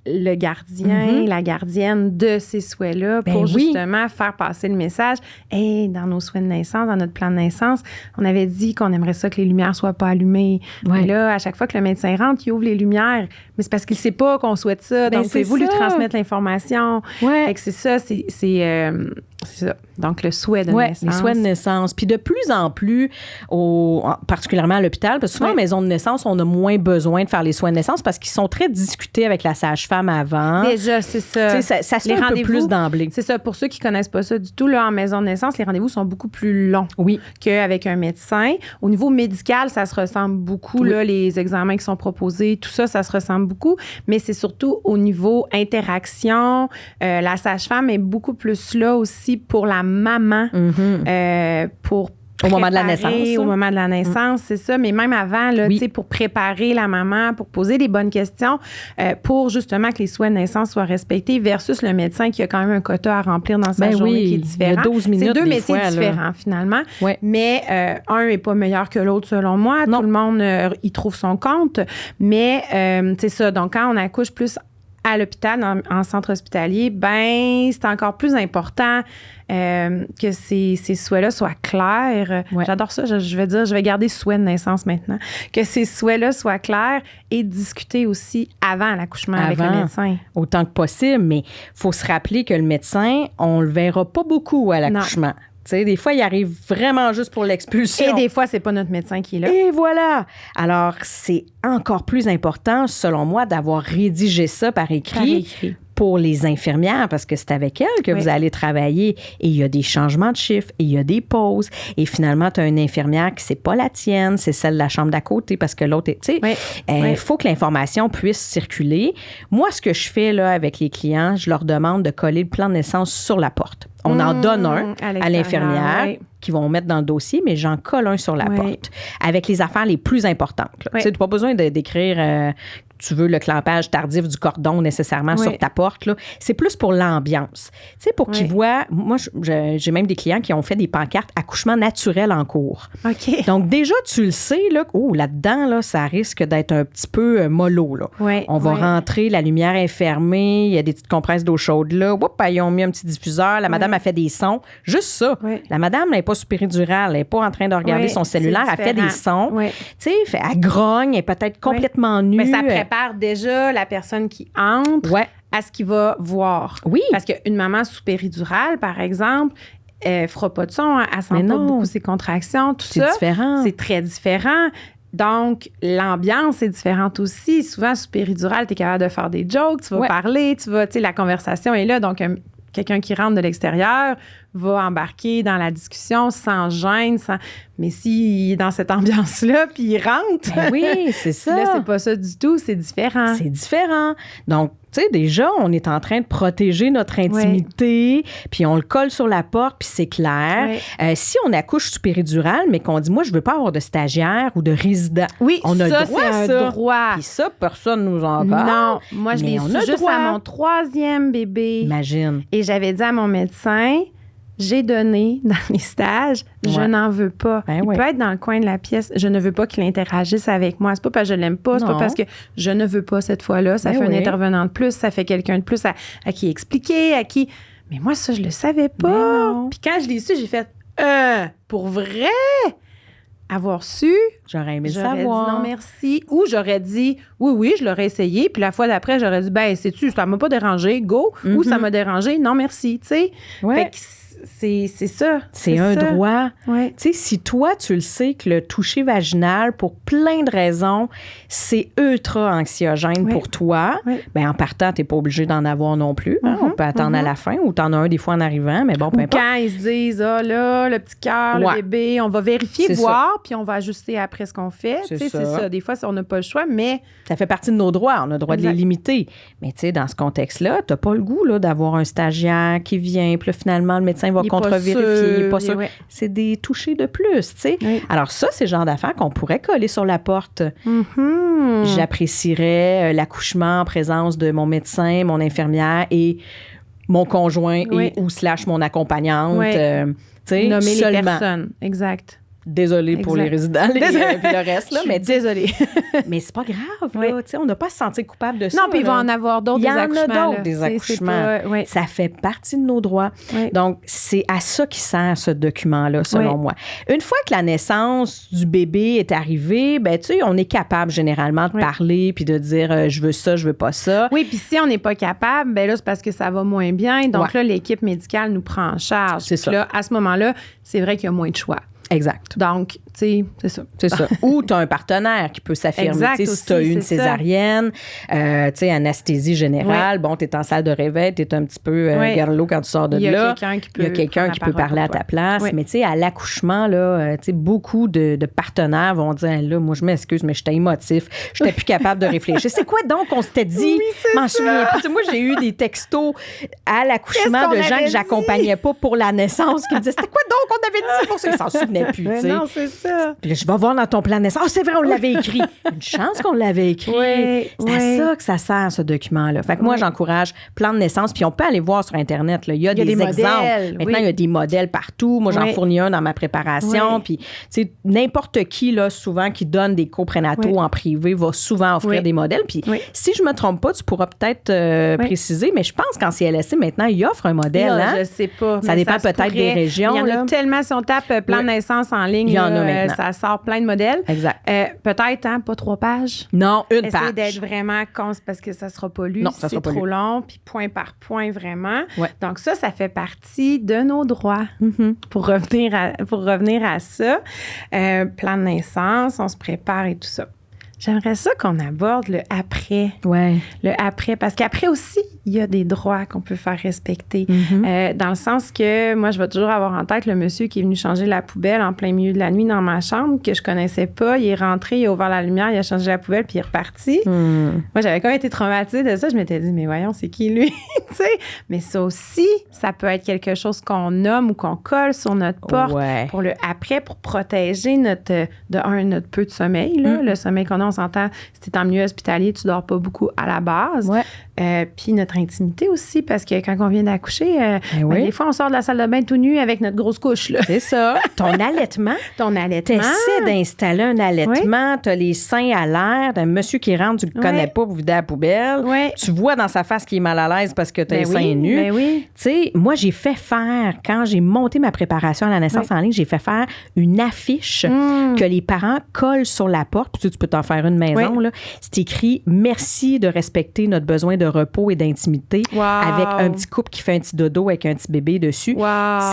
le gardien, la gardienne de ces souhaits-là pour justement faire passer le message. Hey, dans nos souhaits de naissance, dans notre plan de naissance, on avait dit qu'on aimerait ça que les lumières soient pas allumées. Et là, à chaque fois que le médecin rentre, il ouvre les lumières. Mais c'est parce qu'il sait pas qu'on souhaite ça. Donc, c'est vous lui transmettre l'information. Fait que c'est ça, C'est ça. Donc, le souhait de Ouais, naissance. les souhaits de naissance. Puis de plus en plus, particulièrement à l'hôpital, parce que souvent, en maison de naissance, on a moins besoin de faire les soins de naissance parce qu'ils sont très discutés avec la sage-femme avant. Déjà, c'est ça. Ça se fait un peu plus d'emblée. C'est ça. Pour ceux qui ne connaissent pas ça du tout, là, en maison de naissance, les rendez-vous sont beaucoup plus longs qu'avec un médecin. Au niveau médical, ça se ressemble beaucoup. Là, les examens qui sont proposés, tout ça, ça se ressemble beaucoup. Mais c'est surtout au niveau interaction. La sage-femme est beaucoup plus là aussi pour la maman, pour au moment de la naissance. Au moment de la naissance, c'est ça. Mais même avant, là, pour préparer la maman, pour poser les bonnes questions, pour justement que les souhaits de naissance soient respectés versus le médecin qui a quand même un quota à remplir dans sa journée qui est différent. Il y a 12 minutes, c'est deux métiers fois, différents, finalement. Oui. Mais un n'est pas meilleur que l'autre, selon moi. Non. Tout le monde y trouve son compte. Mais c'est ça. Donc, quand on accouche plus à l'hôpital, en centre hospitalier, ben c'est encore plus important que ces souhaits-là soient clairs. Ouais. J'adore ça. Je vais garder souhait de naissance maintenant. Que ces souhaits-là soient clairs et discuter aussi avant l'accouchement avec le médecin. Autant que possible, mais il faut se rappeler que le médecin, on le verra pas beaucoup à l'accouchement. Non. T'sais, des fois, il arrive vraiment juste pour l'expulsion. Et des fois, c'est pas notre médecin qui est là. Et voilà. Alors, c'est encore plus important, selon moi, d'avoir rédigé ça par écrit. Pour les infirmières, parce que c'est avec elles que vous allez travailler. Et il y a des changements de chiffres, et il y a des pauses. Et finalement, tu as une infirmière qui c'est pas la tienne, c'est celle de la chambre d'à côté, parce que l'autre est... Tu sais, il faut que l'information puisse circuler. Moi, ce que je fais là avec les clients, je leur demande de coller le plan de naissance sur la porte. On en donne un à l'infirmière qui vont mettre dans le dossier, mais j'en colle un sur la porte avec les affaires les plus importantes. Tu n'as pas besoin d'écrire... tu veux le clampage tardif du cordon nécessairement sur ta porte. Là. C'est plus pour l'ambiance. Tu sais, pour qu'ils voient... Moi, j'ai même des clients qui ont fait des pancartes « accouchement naturel en cours ». OK. Donc, déjà, tu le sais, là, là-dedans, là, ça risque d'être un petit peu mollo. Là. On va rentrer, la lumière est fermée, il y a des petites compresses d'eau chaude là. Oups, ils ont mis un petit diffuseur. La madame a fait des sons. Juste ça. La madame n'est pas sous péridurale. Elle n'est pas en train de regarder son cellulaire. Elle fait des sons. Tu sais, elle grogne. Elle est peut-être complètement nue. Mais ça prépare déjà la personne qui entre à ce qu'il va voir. Oui. Parce qu'une maman sous péridurale, par exemple, elle ne fera pas de son. Elle sent pas beaucoup ses contractions, tout ça. C'est différent. C'est très différent. Donc, l'ambiance est différente aussi. Souvent, sous péridurale, tu es capable de faire des jokes, tu vas parler, tu sais, la conversation est là. Donc, quelqu'un qui rentre de l'extérieur va embarquer dans la discussion sans gêne, mais s'il est dans cette ambiance-là, puis il rentre... Ben oui, c'est ça. Là, c'est pas ça du tout, c'est différent. C'est différent. Donc, tu sais, déjà, on est en train de protéger notre intimité, puis on le colle sur la porte, puis c'est clair. Si on accouche sous péridurale, mais qu'on dit, moi, je veux pas avoir de stagiaire ou de résident, on a le droit à ça. Droit. Puis ça, personne nous en parle. Non, moi, je l'ai su juste à mon 3e bébé. Imagine. Et j'avais dit à mon médecin... J'ai donné dans mes stages, je n'en veux pas. Il peut être dans le coin de la pièce. Je ne veux pas qu'il interagisse avec moi. C'est pas parce que je l'aime pas, c'est pas parce que je ne veux pas cette fois-là. Ça fait un intervenant de plus, ça fait quelqu'un de plus à qui expliquer, à qui... Mais moi, ça, je le savais pas. Puis quand je l'ai su, j'ai fait « Pour vrai? » Avoir su, j'aurais aimé savoir. Dit non, merci. Ou j'aurais dit oui, je l'aurais essayé. Puis la fois d'après, j'aurais dit sais-tu, ça m'a pas dérangé, go. Ou ça m'a dérangé, non, merci. Tu sais. Fait que c'est ça. C'est un droit. Tu sais, si toi, tu le sais que le toucher vaginal, pour plein de raisons, c'est ultra anxiogène pour toi, bien, en partant, tu n'es pas obligé d'en avoir non plus. On peut attendre à la fin ou tu en as un des fois en arrivant, mais bon, peu importe. Quand ils se disent, là, le petit cœur, le bébé, on va vérifier, voir, puis on va ajuster après ce qu'on fait. C'est ça. Des fois, on n'a pas le choix, mais... Ça fait partie de nos droits. On a le droit de les limiter. Mais tu sais, dans ce contexte-là, tu n'as pas le goût là, d'avoir un stagiaire qui vient, puis là, finalement, le médecin va contre-vérifier. Pas sûr. C'est des touchés de plus, tu sais. Alors ça, c'est le genre d'affaires qu'on pourrait coller sur la porte. J'apprécierais l'accouchement en présence de mon médecin, mon infirmière et mon conjoint ou / mon accompagnante. Nommer les personnes. Exact. Désolée pour les résidents puis le reste. Là, mais désolée. mais c'est pas grave. Là, on n'a pas à se sentir coupable de ça. Non, puis il va en avoir d'autres, des accouchements. Il y en a d'autres, des accouchements. Ça fait partie de nos droits. Oui. Donc, c'est à ça qui sert ce document-là, selon moi. Une fois que la naissance du bébé est arrivée, ben, tu sais, on est capable généralement de parler puis de dire je veux ça, je veux pas ça. Oui, puis si on n'est pas capable, ben là, c'est parce que ça va moins bien. Donc là, l'équipe médicale nous prend en charge. C'est ça. Là, à ce moment-là, c'est vrai qu'il y a moins de choix. Exact. Donc, tu sais, c'est ça. C'est ça. Ou tu as un partenaire qui peut s'affirmer. Si tu as eu une césarienne, tu sais, anesthésie générale, bon, tu es en salle de réveil, tu es un petit peu garlot quand tu sors de là. Il y a quelqu'un qui peut parler à ta place. Mais tu sais, à l'accouchement, là, tu sais, beaucoup de partenaires vont dire, là, moi, je m'excuse, mais j'étais émotif. Je n'étais plus capable de réfléchir. C'est quoi donc qu'on s'était dit? Oui, m'en souviens plus. Moi, j'ai eu des textos à l'accouchement de gens que j'accompagnais pas pour la naissance qui me disaient, c'était quoi donc qu'on avait dit pour ça? Ils s'en souvenaient plus, tu sais. Non, c'est ça. Puis là, je vais voir dans ton plan de naissance. Ah, c'est vrai, on l'avait écrit. Une chance qu'on l'avait écrit. C'est à ça que ça sert, ce document-là. Fait que moi, j'encourage plan de naissance. Puis on peut aller voir sur Internet. Là. Il y a des exemples. Modèles, maintenant, il y a des modèles partout. Moi, j'en fournis un dans ma préparation. Puis, tu sais, n'importe qui, là, souvent, qui donne des cours prénataux en privé, va souvent offrir des modèles. Puis, si je me trompe pas, tu pourras peut-être préciser, mais je pense qu'en CLSC, maintenant, il offre un modèle. Là, je sais pas. Ça dépend peut-être des régions. Il y en a tellement, si on tape plan de naissance en ligne, il y en a maintenant. Ça sort plein de modèles. Exact. Peut-être, pas 3 pages. Non, une page. Essayer d'être vraiment parce que ça sera pas lu. Non, ça sera pas trop long, puis point par point, vraiment. Ouais. Donc ça fait partie de nos droits. Pour revenir à ça. Plan de naissance, on se prépare et tout ça. J'aimerais ça qu'on aborde le après. Ouais. Le après, parce qu'après aussi, il y a des droits qu'on peut faire respecter. Dans le sens que moi, je vais toujours avoir en tête le monsieur qui est venu changer la poubelle en plein milieu de la nuit dans ma chambre, que je connaissais pas. Il est rentré, il a ouvert la lumière, il a changé la poubelle, puis il est reparti. Moi, j'avais quand même été traumatisée de ça. Je m'étais dit, mais voyons, c'est qui lui? Tu sais? Mais ça aussi, ça peut être quelque chose qu'on nomme ou qu'on colle sur notre porte pour le après, pour protéger notre peu de sommeil, là, le sommeil qu'on a. On s'entend, si tu es en milieu hospitalier, tu dors pas beaucoup à la base. Puis notre intimité aussi, parce que quand on vient d'accoucher, des fois, on sort de la salle de bain tout nu avec notre grosse couche. Là. C'est ça. Ton allaitement. T'essaies d'installer un allaitement. T'as les seins à l'air. T'as un monsieur qui rentre, tu le connais pas pour vider la poubelle. Tu vois dans sa face qu'il est mal à l'aise parce que t'as les seins nus. Tu sais, moi, j'ai fait faire, quand j'ai monté ma préparation à la naissance en ligne, j'ai fait faire une affiche que les parents collent sur la porte. Puis tu peux t'en faire une maison. Là. C'est écrit « Merci de respecter notre besoin de repos et d'intimité avec un petit couple qui fait un petit dodo avec un petit bébé dessus.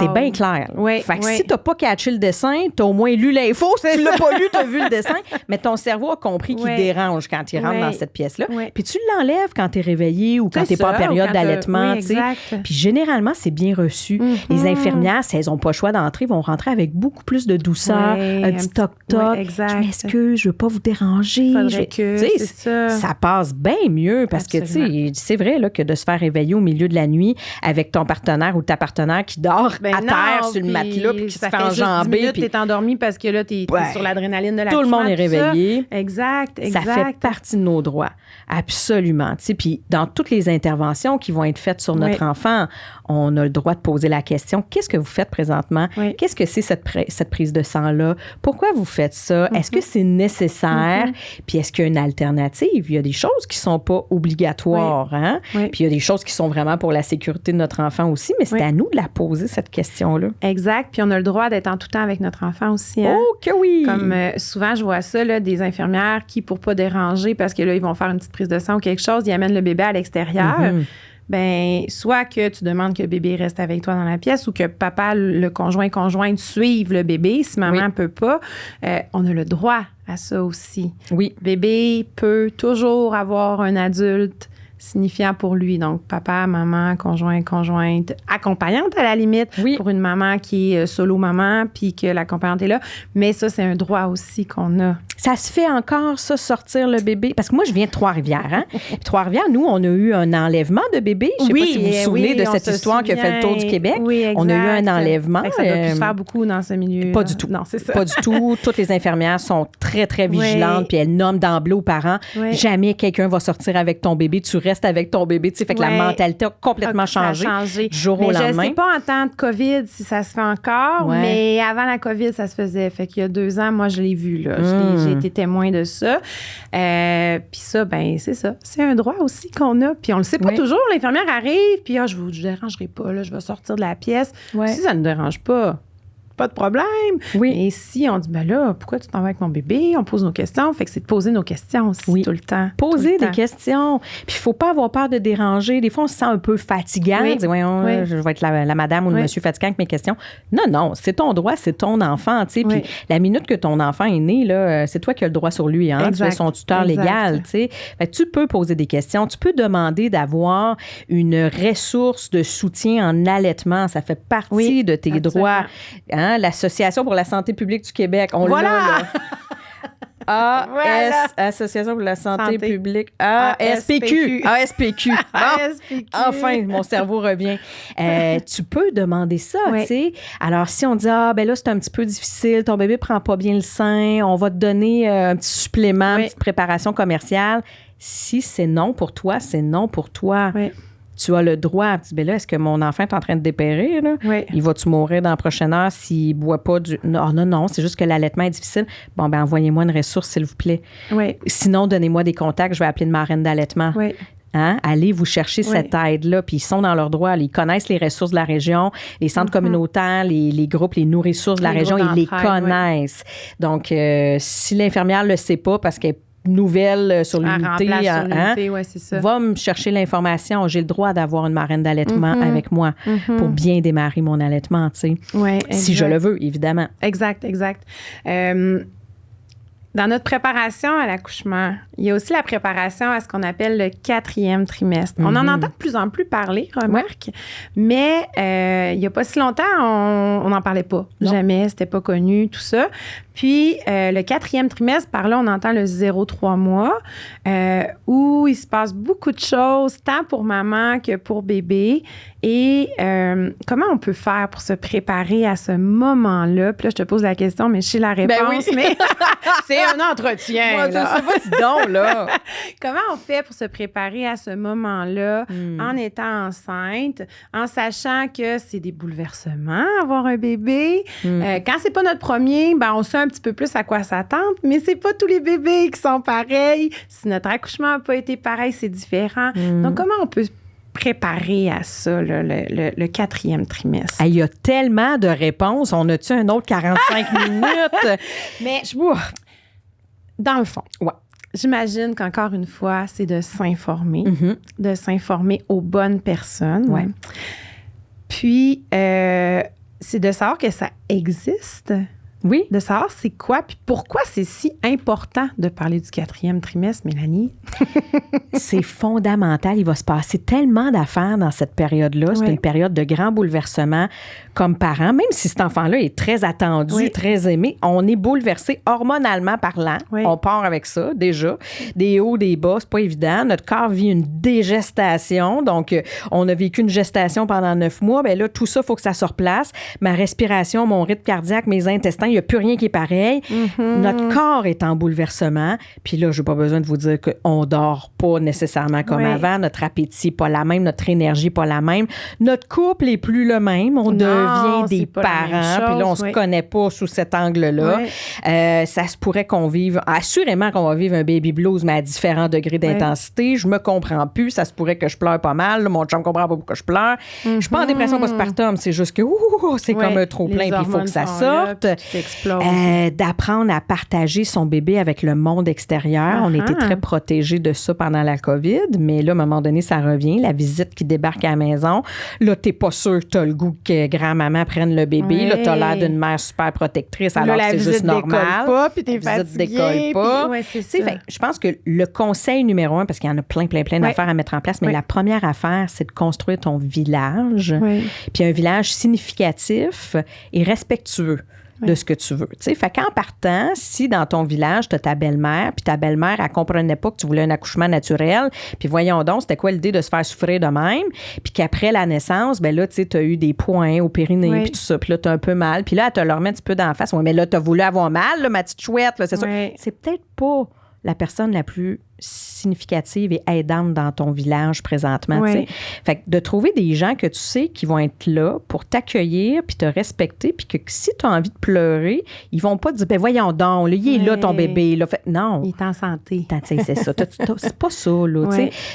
C'est bien clair. Fait que si t'as pas catché le dessin, t'as au moins lu l'info. Si tu l'as pas lu, t'as vu le dessin. Mais ton cerveau a compris qu'il dérange quand il rentre dans cette pièce-là. Puis tu l'enlèves quand t'es réveillé ou quand t'es pas en période d'allaitement. Puis généralement, c'est bien reçu. Les infirmières, si elles ont pas le choix d'entrer, vont rentrer avec beaucoup plus de douceur, un petit toc-toc. Je m'excuse, je veux pas vous déranger. Ça passe bien mieux parce que, tu sais, c'est vrai là, que de se faire réveiller au milieu de la nuit avec ton partenaire ou ta partenaire qui dort à terre sur le matelas puis qui se fait enjamber. Puis t'es endormi parce que là, t'es sur l'adrénaline de la tout le monde est réveillé. Exact. Ça fait partie de nos droits. Absolument. Tu sais, puis dans toutes les interventions qui vont être faites sur notre enfant, on a le droit de poser la question, qu'est-ce que vous faites présentement? Qu'est-ce que c'est cette prise de sang-là? Pourquoi vous faites ça? Est-ce que c'est nécessaire? Puis est-ce qu'il y a une alternative? Il y a des choses qui sont pas obligatoires, hein? Puis il y a des choses qui sont vraiment pour la sécurité de notre enfant aussi, mais c'est à nous de la poser, cette question-là. Exact. Puis on a le droit d'être en tout temps avec notre enfant aussi, hein? Oh que oui! Comme souvent, je vois ça, là, des infirmières qui, pour pas déranger, parce que là, ils vont faire une petite prise de sang ou quelque chose, ils amènent le bébé à l'extérieur. Ben, soit que tu demandes que le bébé reste avec toi dans la pièce ou que papa, le conjointe suive le bébé si maman peut pas. On a le droit à ça aussi. Oui. Bébé peut toujours avoir un adulte signifiant pour lui. Donc, papa, maman, conjointe, accompagnante à la limite pour une maman qui est solo maman puis que l'accompagnante est là. Mais ça, c'est un droit aussi qu'on a. Ça se fait encore, ça, sortir le bébé? Parce que moi, je viens de Trois-Rivières. Hein? Puis Trois-Rivières, nous, on a eu un enlèvement de bébé. Je ne sais pas si vous vous souvenez de cette histoire qui a fait le tour du Québec. On a eu un enlèvement. Ça doit plus se faire beaucoup dans ce milieu. Pas du tout. Non, c'est ça. Pas du tout. Toutes les infirmières sont très, très vigilantes puis elles nomment d'emblée aux parents. Jamais quelqu'un va sortir avec ton bébé. Tu restes avec ton bébé. Tu sais, fait que la mentalité a complètement changé du jour au lendemain. Je sais pas en temps de COVID si ça se fait encore, mais avant la COVID, ça se faisait. Fait qu'il y a 2 ans, moi, je l'ai vu, là. J'ai été témoin de ça. Puis ça, ben c'est ça. C'est un droit aussi qu'on a. Puis on le sait pas toujours. L'infirmière arrive, puis je vous dérangerai pas, là, je vais sortir de la pièce. Si ça ne dérange pas de problème. Et si on dit, ben là, pourquoi tu t'en vas avec mon bébé? On pose nos questions. Fait que c'est de poser nos questions aussi tout le temps. Poser des questions. Puis il faut pas avoir peur de déranger. Des fois, on se sent un peu fatigant. On dit, je vais être la madame ou le monsieur fatigant avec mes questions. Non, c'est ton droit, c'est ton enfant. Tu sais. Puis la minute que ton enfant est né, là, c'est toi qui as le droit sur lui. Hein? Tu es son tuteur légal. Tu sais. Fait que tu peux poser des questions. Tu peux demander d'avoir une ressource de soutien en allaitement. Ça fait partie de tes droits. Hein? L'Association pour la santé publique du Québec. On l'a, là. Association pour la santé publique. ASPQ. Enfin, mon cerveau revient. Tu peux demander ça, tu sais. Alors, si on dit, ben là, c'est un petit peu difficile, ton bébé prend pas bien le sein, on va te donner un petit supplément, une petite préparation commerciale. Si c'est non pour toi, c'est non pour toi. Tu as le droit. Tu dis, ben là, est-ce que mon enfant est en train de dépérir? Là? Il va-tu mourir dans la prochaine heure s'il ne boit pas du... Non, c'est juste que l'allaitement est difficile. Bon, ben envoyez-moi une ressource, s'il vous plaît. Sinon, donnez-moi des contacts, je vais appeler une marraine d'allaitement. Hein? Allez vous chercher cette aide-là, puis ils sont dans leurs droits. Ils connaissent les ressources de la région, les centres communautaires, les groupes, les nourrices-sources de la région, ils les connaissent. Donc, si l'infirmière ne le sait pas parce qu'elle nouvelle sur l'unité, va me chercher l'information. J'ai le droit d'avoir une marraine d'allaitement avec moi pour bien démarrer mon allaitement, tu sais. Si je le veux, évidemment. Exact. Dans notre préparation à l'accouchement, il y a aussi la préparation à ce qu'on appelle le 4e trimestre. On en entend de plus en plus parler, remarque, mais il n'y a pas si longtemps, on n'en parlait pas. Jamais, c'était pas connu, tout ça. Puis, le 4e trimestre, par là, on entend le 0-3 mois, où il se passe beaucoup de choses, tant pour maman que pour bébé. Et comment on peut faire pour se préparer à ce moment-là? Puis là, je te pose la question, mais je sais la réponse, mais c'est un entretien. Moi, là. Je sais pas si donc, là. Comment on fait pour se préparer à ce moment-là en étant enceinte, en sachant que c'est des bouleversements, avoir un bébé? Quand c'est pas notre premier, ben on sait un petit peu plus à quoi s'attendre, mais c'est pas tous les bébés qui sont pareils. Si notre accouchement n'a pas été pareil, c'est différent. Donc, comment on peut préparer à ça, là, le 4e trimestre? Il y a tellement de réponses. On a-tu un autre 45 minutes? Mais dans le fond, j'imagine qu'encore une fois, c'est de s'informer, aux bonnes personnes. Puis, c'est de savoir que ça existe. Oui. De savoir c'est quoi, puis pourquoi c'est si important de parler du 4e trimestre, Mélanie? C'est fondamental. Il va se passer tellement d'affaires dans cette période-là. C'est une période de grands bouleversements comme parents. Même si cet enfant-là est très attendu, très aimé, on est bouleversé hormonalement parlant. On part avec ça, déjà. Des hauts, des bas, c'est pas évident. Notre corps vit une dégestation. Donc, on a vécu une gestation pendant 9 mois. Bien là, tout ça, il faut que ça se replace. Ma respiration, mon rythme cardiaque, mes intestins, il n'y a plus rien qui est pareil. Notre corps est en bouleversement. Puis là, je n'ai pas besoin de vous dire qu'on ne dort pas nécessairement comme avant. Notre appétit n'est pas la même. Notre énergie n'est pas la même. Notre couple n'est plus le même. On devient des parents. Puis là, on ne se connaît pas sous cet angle-là. Ça se pourrait qu'on vive... Assurément qu'on va vivre un baby blues, mais à différents degrés d'intensité. Je me comprends plus. Ça se pourrait que je pleure pas mal. Là, mon chum ne comprend pas pourquoi je pleure. Je ne suis pas en dépression postpartum. C'est juste que c'est comme un trop-plein. Puis il faut que ça sorte. D'apprendre à partager son bébé avec le monde extérieur. On était très protégés de ça pendant la COVID, mais là, à un moment donné, ça revient. La visite qui débarque à la maison. Là, t'es pas sûr que t'as le goût que grand-maman prenne le bébé. Là, t'as l'air d'une mère super protectrice, alors là, que c'est juste normal. Pas, puis t'es la visite décolle pas. C'est ça. Fait, je pense que le conseil numéro 1, parce qu'il y en a plein d'affaires à mettre en place, mais la première affaire, c'est de construire ton village. Puis un village significatif et respectueux de ce que tu veux. Tu sais, fait qu'en partant, si dans ton village, tu as ta belle-mère, puis ta belle-mère, elle comprenait pas que tu voulais un accouchement naturel, puis voyons donc, c'était quoi l'idée de se faire souffrir de même, puis qu'après la naissance, ben là, tu sais, tu as eu des points au périnée, puis tout ça, puis là, tu as un peu mal, puis là, elle te le remet un petit peu d'en face. Ouais, mais là, tu as voulu avoir mal, là, ma petite chouette, là, c'est ça. C'est peut-être pas la personne la plus significative et aidante dans ton village présentement. Oui. Fait que de trouver des gens que tu sais qui vont être là pour t'accueillir puis te respecter, puis que si tu as envie de pleurer, ils vont pas te dire, ben voyons donc, là, il est là ton bébé. Là. Fait, non. Il est en santé. C'est ça. C'est pas ça.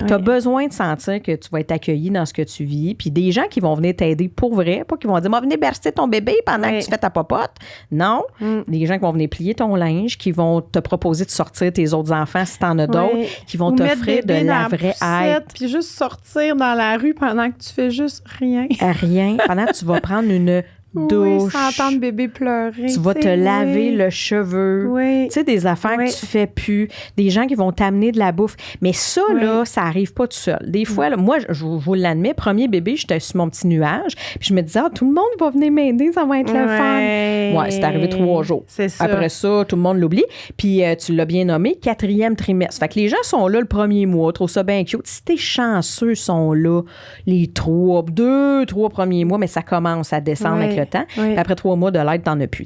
Tu as besoin de sentir que tu vas être accueilli dans ce que tu vis. Puis des gens qui vont venir t'aider pour vrai, pas qui vont dire, venez bercer ton bébé pendant que tu fais ta popote. Non. Des gens qui vont venir plier ton linge, qui vont te proposer de sortir tes autres enfants si tu en as d'autres, qui vont t'offrir de la vraie aide. Puis juste sortir dans la rue pendant que tu fais juste rien. Rien. Pendant que tu vas prendre une douche. Oui, sans entendre bébé pleurer. Tu vas te laver le cheveu. Oui. Tu sais, des affaires que tu fais plus. Des gens qui vont t'amener de la bouffe. Mais ça, là, ça arrive pas tout seul. Des fois, là, moi, je vous l'admets, premier bébé, j'étais sur mon petit nuage. Puis je me disais, tout le monde va venir m'aider, ça va être le fun. Ouais, c'est arrivé 3 jours. C'est ça. Après ça, tout le monde l'oublie. Puis tu l'as bien nommé, 4e trimestre. Fait que les gens sont là le premier mois, trouvent ça bien cute. Si t'es chanceux, sont là les 2, 3 premiers mois, mais ça commence à descendre avec le temps. Puis après 3 mois de l'aide, t'en as plus.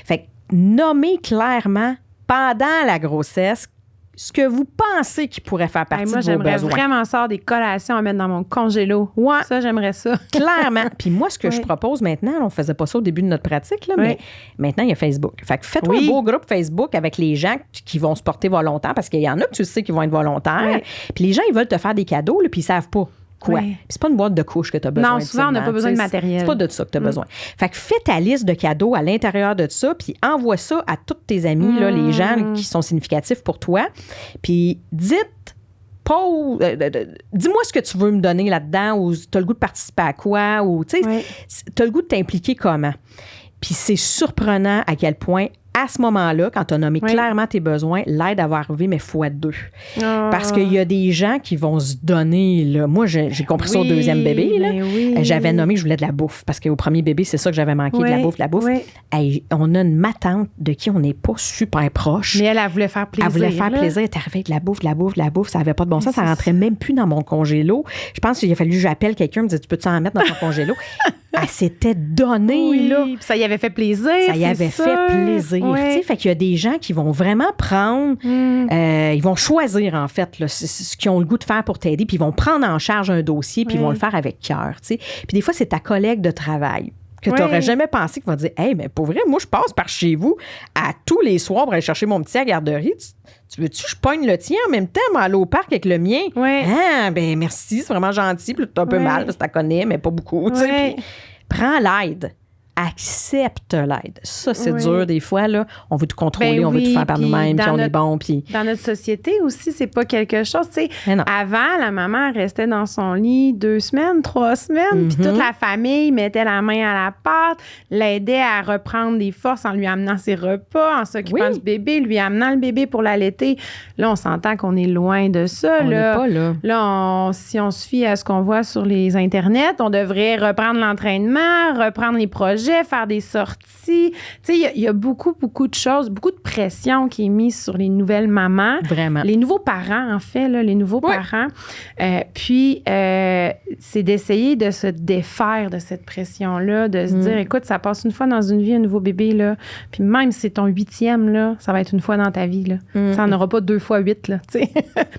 Fait que nommer clairement pendant la grossesse ce que vous pensez qui pourrait faire partie de vos besoins. Moi, j'aimerais vraiment ça, des collations à mettre dans mon congélo. Ouais. Ça, j'aimerais ça. Clairement. Puis moi, ce que je propose maintenant, on faisait pas ça au début de notre pratique, là, mais maintenant, il y a Facebook. Fait que faites-toi un beau groupe Facebook avec les gens qui vont se porter volontaires, parce qu'il y en a que tu sais qui vont être volontaires. Puis les gens, ils veulent te faire des cadeaux, là, puis ils savent pas. Quoi? Puis c'est pas une boîte de couches que tu as besoin. Non, souvent, on n'a pas besoin de matériel. C'est pas de ça que tu as besoin. Fait que fais ta liste de cadeaux à l'intérieur de ça, puis envoie ça à tous tes amis, là, les gens qui sont significatifs pour toi. Puis dis-moi ce que tu veux me donner là-dedans, ou tu as le goût de participer à quoi, ou tu as le goût de t'impliquer comment. Puis c'est surprenant à quel point, à ce moment-là, quand tu as nommé clairement tes besoins, l'aide va arriver, mais x2. Parce qu'il y a des gens qui vont se donner. Là. Moi, j'ai compris ça au 2e bébé. Là. J'avais nommé que je voulais de la bouffe. Parce qu'au premier bébé, c'est ça que j'avais manqué, de la bouffe. Hey, on a une matante de qui on n'est pas super proche. Mais elle voulait faire plaisir. Elle voulait faire plaisir. Elle est arrivée avec de la bouffe. Ça n'avait pas de bon sens. Ça rentrait même plus dans mon congélo. Je pense qu'il a fallu que j'appelle quelqu'un me dire, tu peux-tu en mettre dans ton congélo? Elle s'était donnée, là. Puis ça y avait fait plaisir. Ça y avait fait plaisir. Fait qu'il y a des gens qui vont vraiment prendre, ils vont choisir, en fait, là, ce qu'ils ont le goût de faire pour t'aider, puis ils vont prendre en charge un dossier, puis ils vont le faire avec cœur. Puis des fois, c'est ta collègue de travail que tu n'aurais jamais pensé qui va dire, hey, mais pour vrai, moi, je passe par chez vous à tous les soirs pour aller chercher mon petit à la garderie. Tu veux-tu que je pogne le tien en même temps, mais aller au parc avec le mien? Ah, ben merci, c'est vraiment gentil. Puis t'as un peu mal, parce que tu la connais, mais pas beaucoup. Puis, prends l'aide. Accepte l'aide. Ça, c'est dur des fois. Là. On veut tout contrôler, on veut tout faire par nous-mêmes, puis on est bon. Puis... Dans notre société aussi, c'est pas quelque chose. Tu sais, avant, la maman restait dans son lit 2 semaines, 3 semaines, puis toute la famille mettait la main à la pâte, l'aidait à reprendre des forces en lui amenant ses repas, en s'occupant du bébé, lui amenant le bébé pour l'allaiter. Là, on s'entend qu'on est loin de ça. On n'est pas là. Là, si on se fie à ce qu'on voit sur les internets, on devrait reprendre l'entraînement, reprendre les projets, faire des sorties. Tu sais, il y a beaucoup, beaucoup de choses, beaucoup de pression qui est mise sur les nouvelles mamans. Vraiment. Les nouveaux parents, en fait, là, les nouveaux parents. Puis, c'est d'essayer de se défaire de cette pression-là, de se dire, écoute, ça passe une fois dans une vie, un nouveau bébé, là. Puis même si c'est ton 8e, là, ça va être une fois dans ta vie, là. Ça n'en aura pas 2 fois 8, là, tu sais.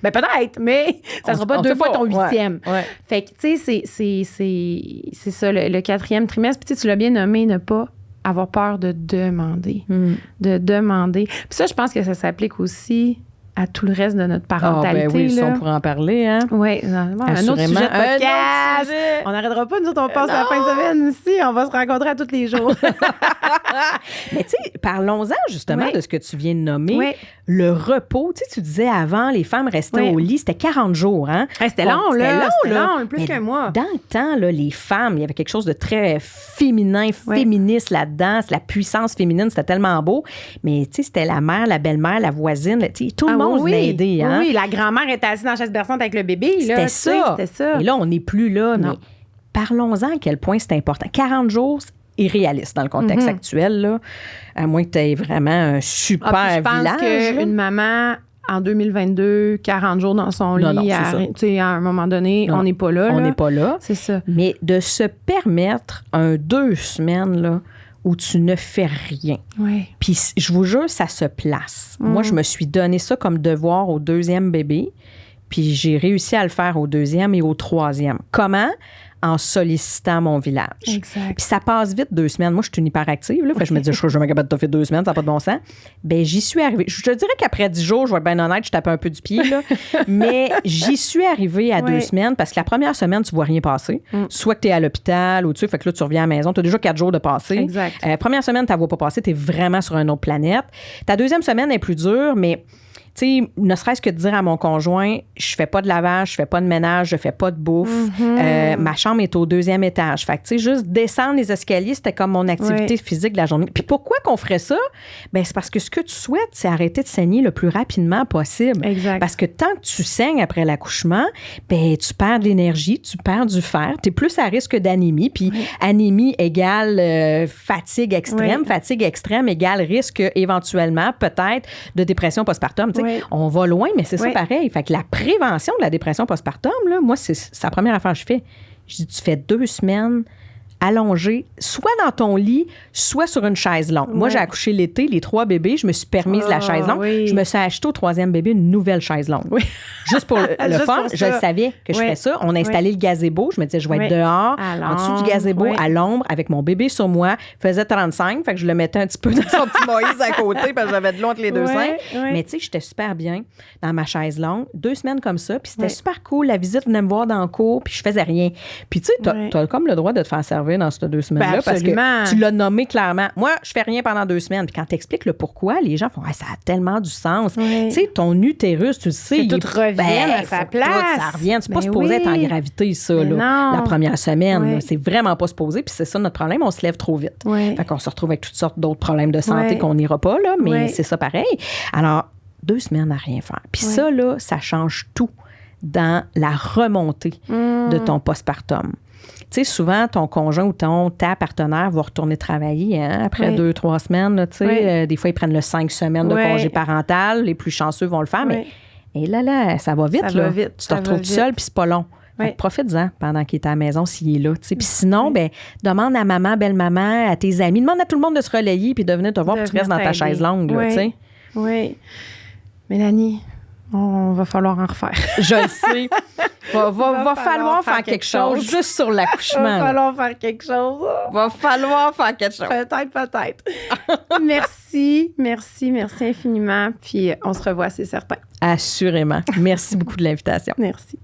Ben peut-être, mais ça ne sera pas 2 fois ton 8e. Fait que, tu sais, c'est ça, le 4e trimestre. Puis, tu l'as bien nommé, ne pas avoir peur de demander. De demander. Puis ça, je pense que ça s'applique aussi à tout le reste de notre parentalité. Ah, ben oui, ça, on pourrait en parler, hein? Oui, un autre sujet de podcast. On n'arrêtera pas, nous autres, on passe la fin de semaine ici. On va se rencontrer à tous les jours. Mais tu sais, parlons-en justement de ce que tu viens de nommer. Le repos. Tu sais, tu disais avant, les femmes restaient au lit. C'était 40 jours, hein? C'était long, là. C'était long, plus qu'un mois. Dans le temps, là, les femmes, il y avait quelque chose de très féminin, féministe là-dedans. La puissance féminine, c'était tellement beau. Mais tu sais, c'était la mère, la belle-mère, la voisine. Tu sais, tout le monde venait aider. Hein? Oui, la grand-mère était assise dans la chaise berçante avec le bébé. C'était ça. Et là, on n'est plus là. Non. Mais parlons-en à quel point c'est important. 40 jours, c'est irréaliste dans le contexte actuel, là, à moins que tu aies vraiment un super village. Je pense qu'une maman... En 2022, 40 jours dans son lit, à un moment donné, on n'est pas là. On n'est pas là. C'est ça. Mais de se permettre 2 semaines là, où tu ne fais rien. Oui. Puis je vous jure, ça se place. Moi, je me suis donné ça comme devoir au deuxième bébé, puis j'ai réussi à le faire au deuxième et au troisième. Comment? En sollicitant mon village. Exact. Puis ça passe vite 2 semaines. Moi, je suis une hyperactive. Là, fait que je me dis, je suis jamais capable de faire 2 semaines, ça n'a pas de bon sens. Bien, j'y suis arrivée. Je te dirais qu'après 10 jours, je vais être bien honnête, je tapais un peu du pied. Là. Mais j'y suis arrivée à 2 semaines parce que la première semaine, tu ne vois rien passer. Soit que tu es à l'hôpital ou tu sais, fait que là, tu reviens à la maison. Tu as déjà 4 jours de passer. Exact. Première semaine, tu ne la vois pas passer. Tu es vraiment sur une autre planète. Ta deuxième semaine est plus dure, mais tu sais, ne serait-ce que de dire à mon conjoint, je fais pas de lavage, je fais pas de ménage, je fais pas de bouffe. Ma chambre est au 2e étage. Fait que, tu sais, juste descendre les escaliers, c'était comme mon activité physique de la journée. Puis pourquoi qu'on ferait ça? Bien, c'est parce que ce que tu souhaites, c'est arrêter de saigner le plus rapidement possible. Exact. Parce que tant que tu saignes après l'accouchement, bien, tu perds de l'énergie, tu perds du fer, tu es plus à risque d'anémie. Puis anémie égale fatigue extrême. Fatigue extrême égale risque éventuellement, peut-être, de dépression postpartum. Tu sais, on va loin, mais c'est ça pareil. Fait que la prévention de la dépression postpartum, là, moi, c'est la première affaire que je fais. Je dis, tu fais 2 semaines allongée, soit dans ton lit, soit sur une chaise longue. Moi, j'ai accouché l'été, les 3 bébés, je me suis permise la chaise longue. Je me suis acheté au 3e bébé une nouvelle chaise longue. Juste pour le fun, je savais que je ferais ça. On a installé le gazebo. Je me disais, je vais être dehors, en dessous du gazebo, à l'ombre, avec mon bébé sur moi. Il faisait 35, fait que je le mettais un petit peu dans son petit Moïse à côté parce que j'avais de l'eau entre les 2 seins. Mais tu sais, j'étais super bien dans ma chaise longue. 2 semaines comme ça, puis c'était super cool. La visite venait me voir dans le cours, puis je faisais rien. Puis tu sais, t'as comme le droit de te faire servir dans ces 2 semaines-là parce que tu l'as nommé clairement. Moi, je fais rien pendant 2 semaines. Puis quand tu expliques le pourquoi, les gens font ça a tellement du sens. Tu sais, ton utérus, tu le sais. Que tout revient à sa place. Ça revient. C'est pas supposé être en gravité, ça, là, la première semaine. C'est vraiment pas supposé. Puis c'est ça notre problème. On se lève trop vite. Fait qu'on se retrouve avec toutes sortes d'autres problèmes de santé qu'on n'ira pas, là. Mais c'est ça pareil. Alors, 2 semaines à rien faire. Puis ça, là, ça change tout dans la remontée de ton postpartum. Tu sais, souvent, ton conjoint ou ta partenaire va retourner travailler après 2-3 semaines. Là, des fois, ils prennent le 5 semaines de congé parental. Les plus chanceux vont le faire. Mais et là, ça va vite. Ça va vite. Tu te retrouves tout seul, puis c'est pas long. Profite-en pendant qu'il est à la maison s'il est là. Puis sinon, ben, demande à maman, belle-maman, à tes amis. Demande à tout le monde de se relayer puis de venir te voir pour que tu restes dans ta chaise longue. Là, oui. Mélanie, on va falloir en refaire. Je le sais. Va falloir faire quelque chose juste sur l'accouchement. Va falloir faire quelque chose. Va falloir faire quelque chose. Peut-être. Merci infiniment. Puis on se revoit, c'est certain. Assurément. Merci beaucoup de l'invitation. Merci.